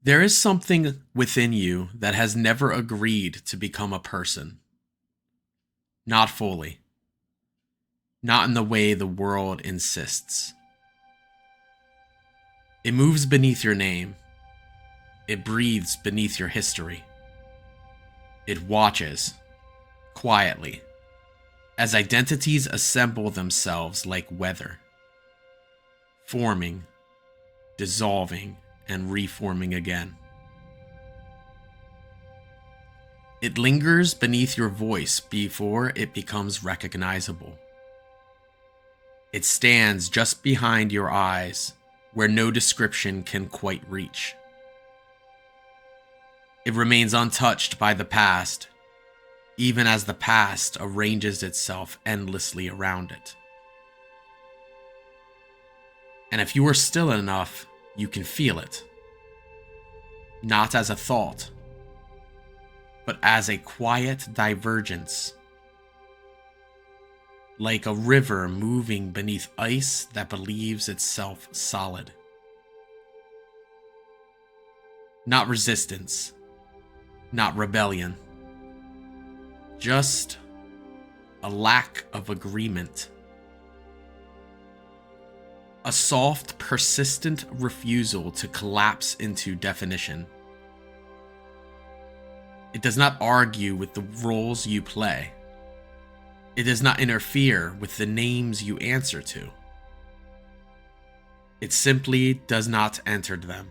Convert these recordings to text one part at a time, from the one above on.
There is something within you that has never agreed to become a person. Not fully. Not in the way the world insists. It moves beneath your name. It breathes beneath your history. It watches, quietly, as identities assemble themselves like weather, forming, dissolving, and reforming again. It lingers beneath your voice before it becomes recognizable. It stands just behind your eyes, where no description can quite reach. It remains untouched by the past, even as the past arranges itself endlessly around it. And if you are still enough, you can feel it. Not as a thought, but as a quiet divergence. Like a river moving beneath ice that believes itself solid. Not resistance, not rebellion. Just a lack of agreement. A soft, persistent refusal to collapse into definition. It does not argue with the roles you play. It does not interfere with the names you answer to. It simply does not enter them.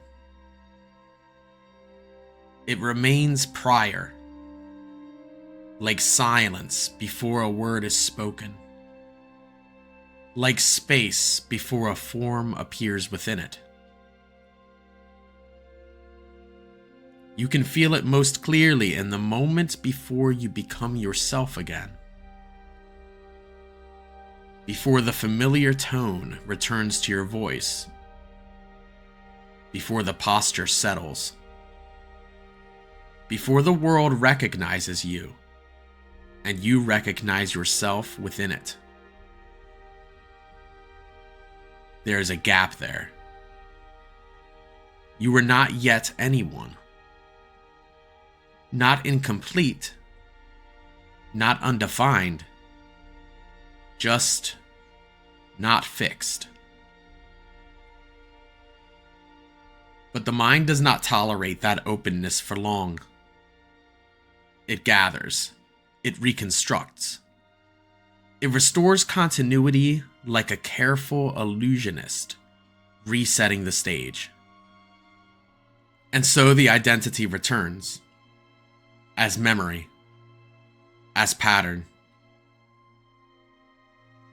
It remains prior, like silence before a word is spoken, like space before a form appears within it. You can feel it most clearly in the moment before you become yourself again. Before the familiar tone returns to your voice. Before the posture settles. Before the world recognizes you, and you recognize yourself within it. There is a gap there. You are not yet anyone. Not incomplete. Not undefined. Just not fixed. But the mind does not tolerate that openness for long. It gathers. It reconstructs. It restores continuity like a careful illusionist, resetting the stage. And so the identity returns. As memory. As pattern.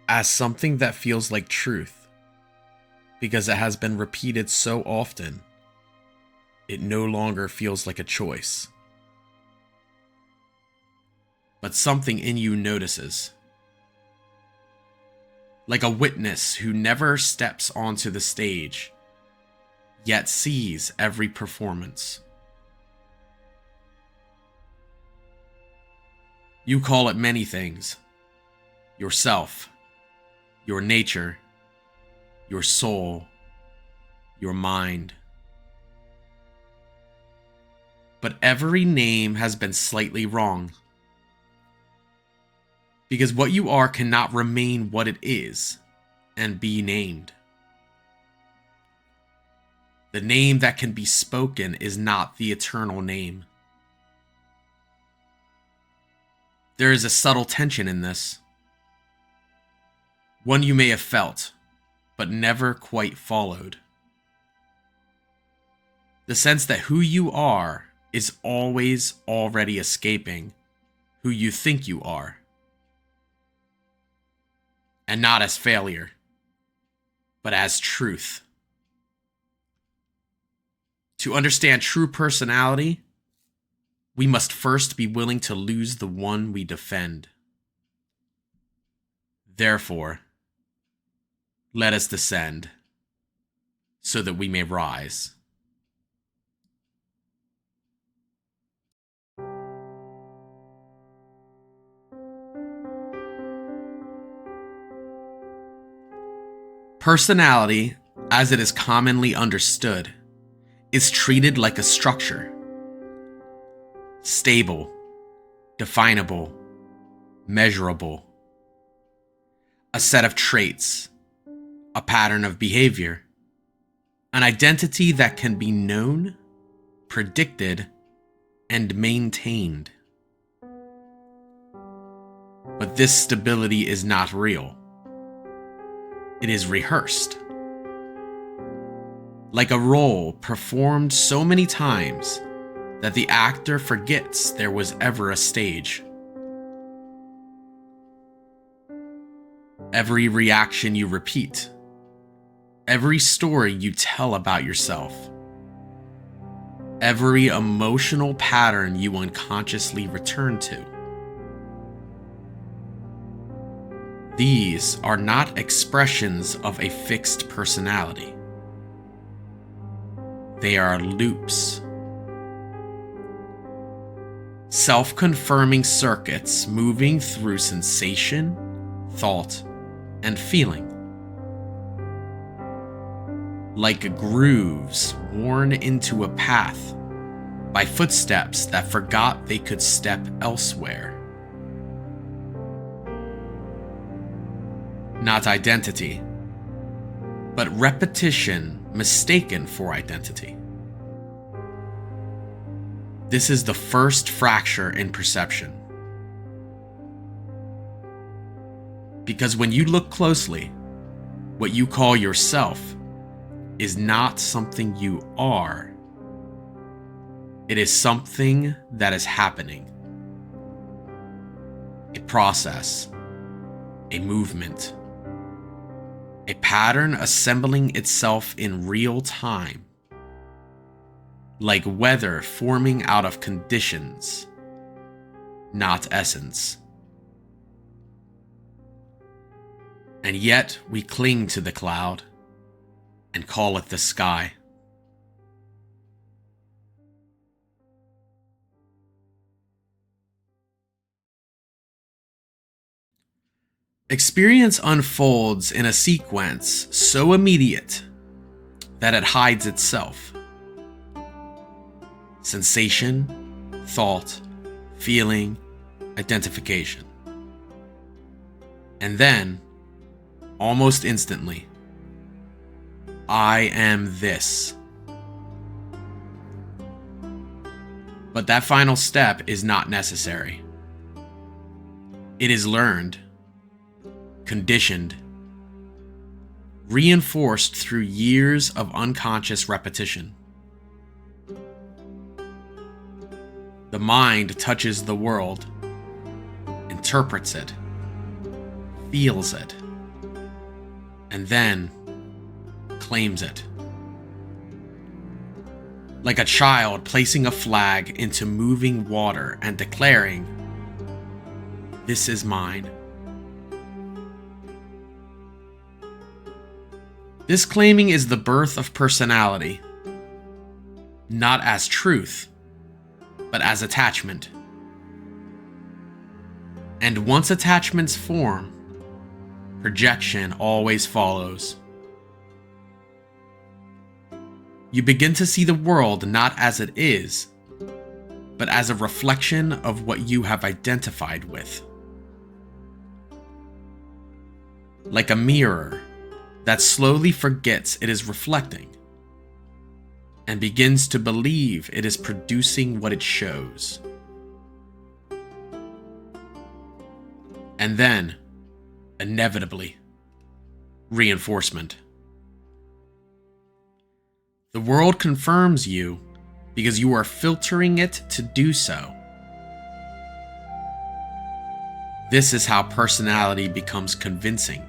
As something that feels like truth, because it has been repeated so often, it no longer feels like a choice. But something in you notices, like a witness who never steps onto the stage, yet sees every performance. You call it many things: yourself, your nature, your soul, your mind. But every name has been slightly wrong. Because what you are cannot remain what it is and be named. The name that can be spoken is not the eternal name. There is a subtle tension in this. One you may have felt, but never quite followed. The sense that who you are is always already escaping who you think you are. And not as failure, but as truth. To understand true personality, we must first be willing to lose the one we defend. Therefore, let us descend, so that we may rise. Personality, as it is commonly understood, is treated like a structure, stable, definable, measurable, a set of traits, a pattern of behavior, an identity that can be known, predicted, and maintained. But this stability is not real. It is rehearsed. Like a role performed so many times that the actor forgets there was ever a stage. Every reaction you repeat, every story you tell about yourself, every emotional pattern you unconsciously return to. These are not expressions of a fixed personality. They are loops. Self-confirming circuits moving through sensation, thought, and feeling. Like grooves worn into a path by footsteps that forgot they could step elsewhere. Not identity, but repetition mistaken for identity. This is the first fracture in perception. Because when you look closely, what you call yourself is not something you are. It is something that is happening. A process, a movement, a pattern assembling itself in real time, like weather forming out of conditions, not essence. And yet we cling to the cloud and call it the sky. Experience unfolds in a sequence so immediate that it hides itself. Sensation, thought, feeling, identification. And then, almost instantly, I am this. But that final step is not necessary. It is learned, conditioned, reinforced through years of unconscious repetition. The mind touches the world, interprets it, feels it, and then claims it. Like a child placing a flag into moving water and declaring, "This is mine." This claiming is the birth of personality, not as truth, but as attachment. And once attachments form, projection always follows. You begin to see the world not as it is, but as a reflection of what you have identified with. Like a mirror that slowly forgets it is reflecting and begins to believe it is producing what it shows. And then, inevitably, reinforcement. The world confirms you because you are filtering it to do so. This is how personality becomes convincing.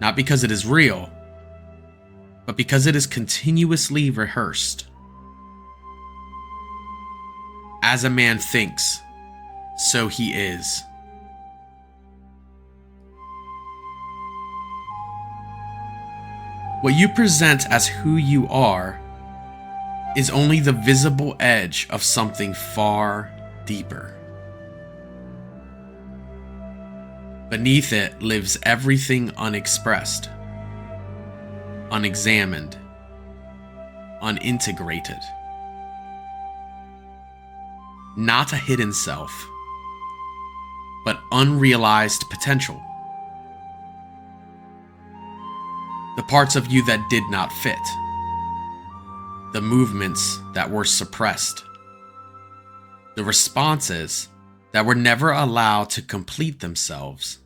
Not because it is real, but because it is continuously rehearsed. As a man thinks, so he is. What you present as who you are is only the visible edge of something far deeper. Beneath it lives everything unexpressed, unexamined, unintegrated. Not a hidden self, but unrealized potential. The parts of you that did not fit. The movements that were suppressed. The responses that were never allowed to complete themselves.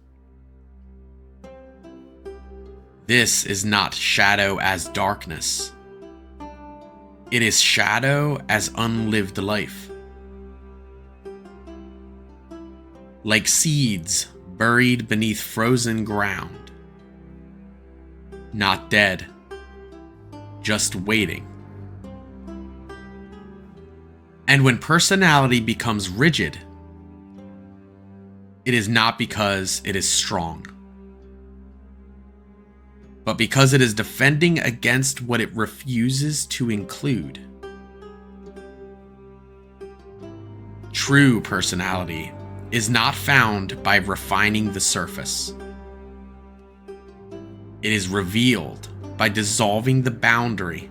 This is not shadow as darkness. It is shadow as unlived life. Like seeds buried beneath frozen ground. Not dead, just waiting. And when personality becomes rigid, it is not because it is strong, but because it is defending against what it refuses to include. True personality is not found by refining the surface. It is revealed by dissolving the boundary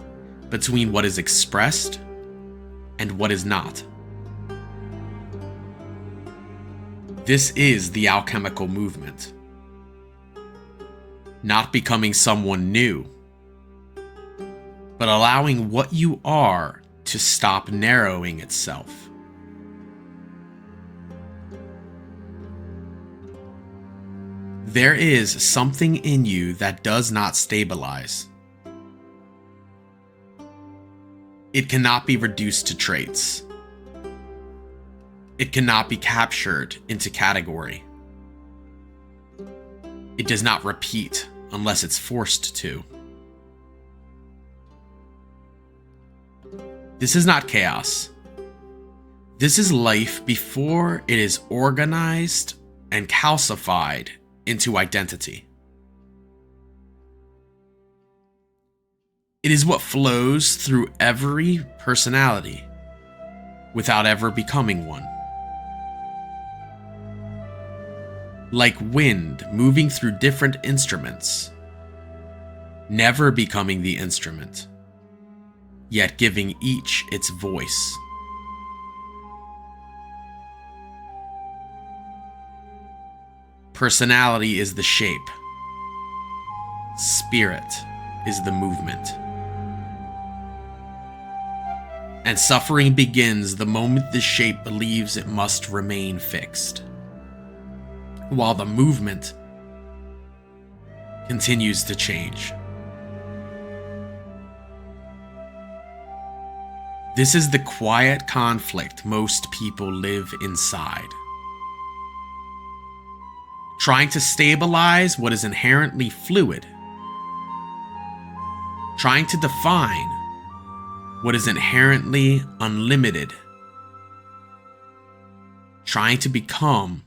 between what is expressed and what is not. This is the alchemical movement. Not becoming someone new, but allowing what you are to stop narrowing itself. There is something in you that does not stabilize. It cannot be reduced to traits. It cannot be captured into category. It does not repeat unless it's forced to. This is not chaos. This is life before it is organized and calcified into identity. It is what flows through every personality without ever becoming one. Like wind moving through different instruments, never becoming the instrument, yet giving each its voice. Personality is the shape. Spirit is the movement. And suffering begins the moment the shape believes it must remain fixed, while the movement continues to change. This is the quiet conflict most people live inside. Trying to stabilize what is inherently fluid. Trying to define what is inherently unlimited. Trying to become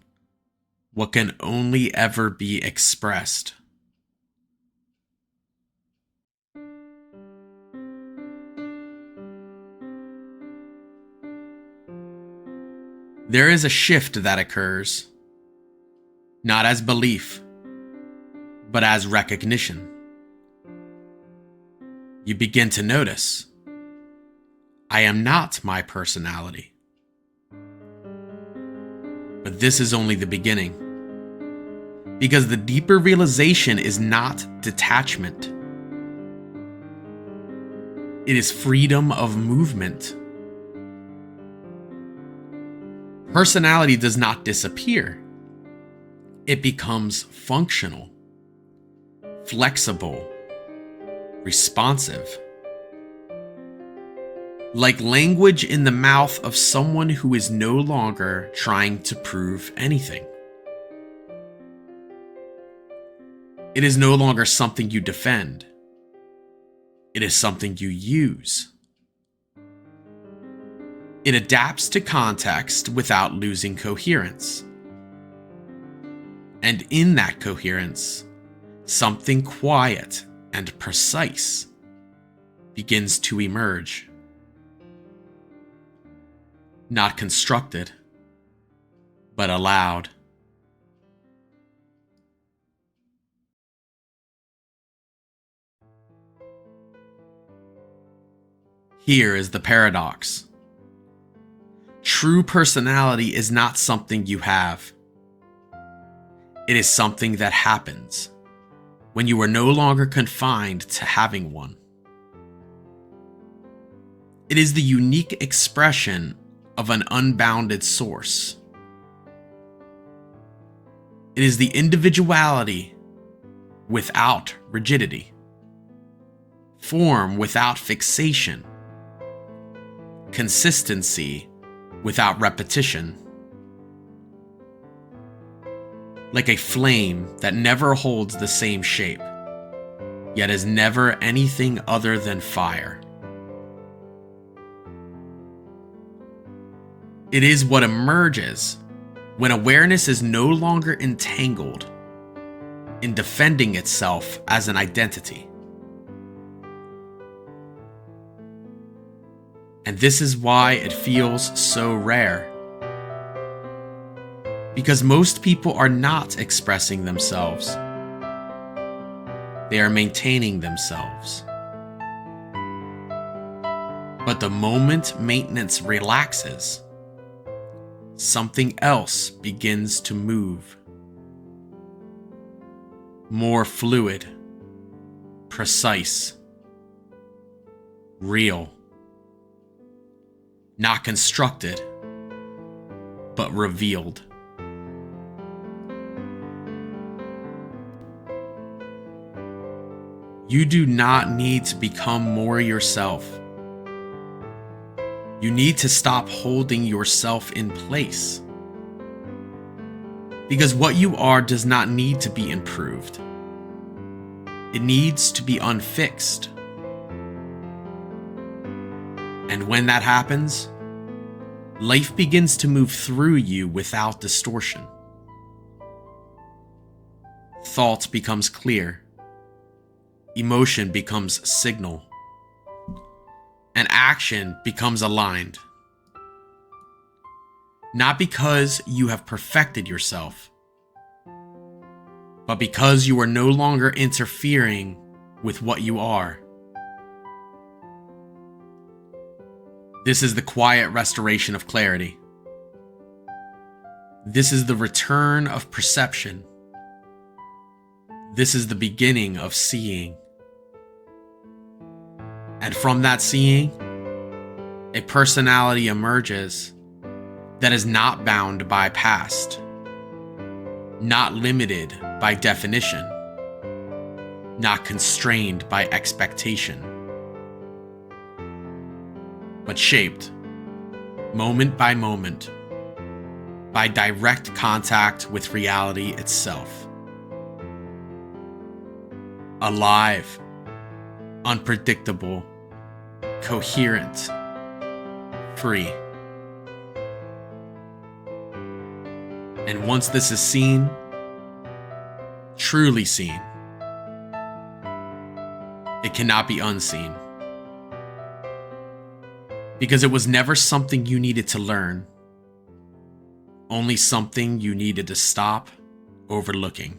what can only ever be expressed. There is a shift that occurs, not as belief, but as recognition. You begin to notice, I am not my personality. But this is only the beginning. Because the deeper realization is not detachment. It is freedom of movement. Personality does not disappear. It becomes functional, flexible, responsive. Like language in the mouth of someone who is no longer trying to prove anything. It is no longer something you defend. It is something you use. It adapts to context without losing coherence. And in that coherence, something quiet and precise begins to emerge. Not constructed, but allowed. Here is the paradox. True personality is not something you have. It is something that happens when you are no longer confined to having one. It is the unique expression of an unbounded source. It is the individuality without rigidity, form without fixation, consistency without repetition. Like a flame that never holds the same shape, yet is never anything other than fire. It is what emerges when awareness is no longer entangled in defending itself as an identity. And this is why it feels so rare. Because most people are not expressing themselves. They are maintaining themselves. But the moment maintenance relaxes, something else begins to move. More fluid, precise, real. Not constructed, but revealed. You do not need to become more yourself. You need to stop holding yourself in place. Because what you are does not need to be improved. It needs to be unfixed. And when that happens, life begins to move through you without distortion. Thought becomes clear. Emotion becomes signal. And action becomes aligned. Not because you have perfected yourself, but because you are no longer interfering with what you are. This is the quiet restoration of clarity. This is the return of perception. This is the beginning of seeing. And from that seeing, a personality emerges that is not bound by past, not limited by definition, not constrained by expectation, but shaped, moment by moment, by direct contact with reality itself. Alive, unpredictable, coherent, free. And once this is seen, truly seen, it cannot be unseen. Because it was never something you needed to learn, only something you needed to stop overlooking.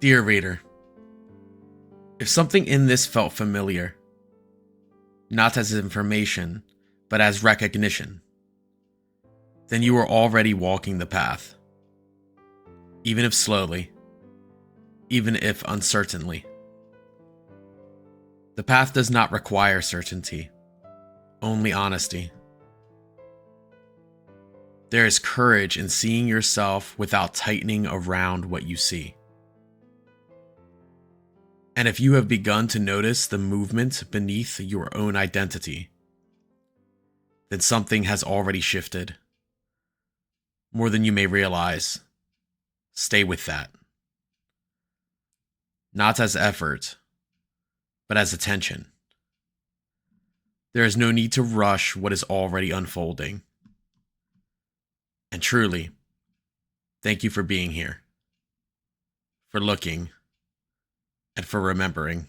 Dear reader, if something in this felt familiar, not as information, but as recognition, then you are already walking the path, even if slowly, even if uncertainly. The path does not require certainty, only honesty. There is courage in seeing yourself without tightening around what you see. And if you have begun to notice the movement beneath your own identity, then something has already shifted. More than you may realize. Stay with that. Not as effort, but as attention. There is no need to rush what is already unfolding. And truly, thank you for being here, for looking, and for remembering.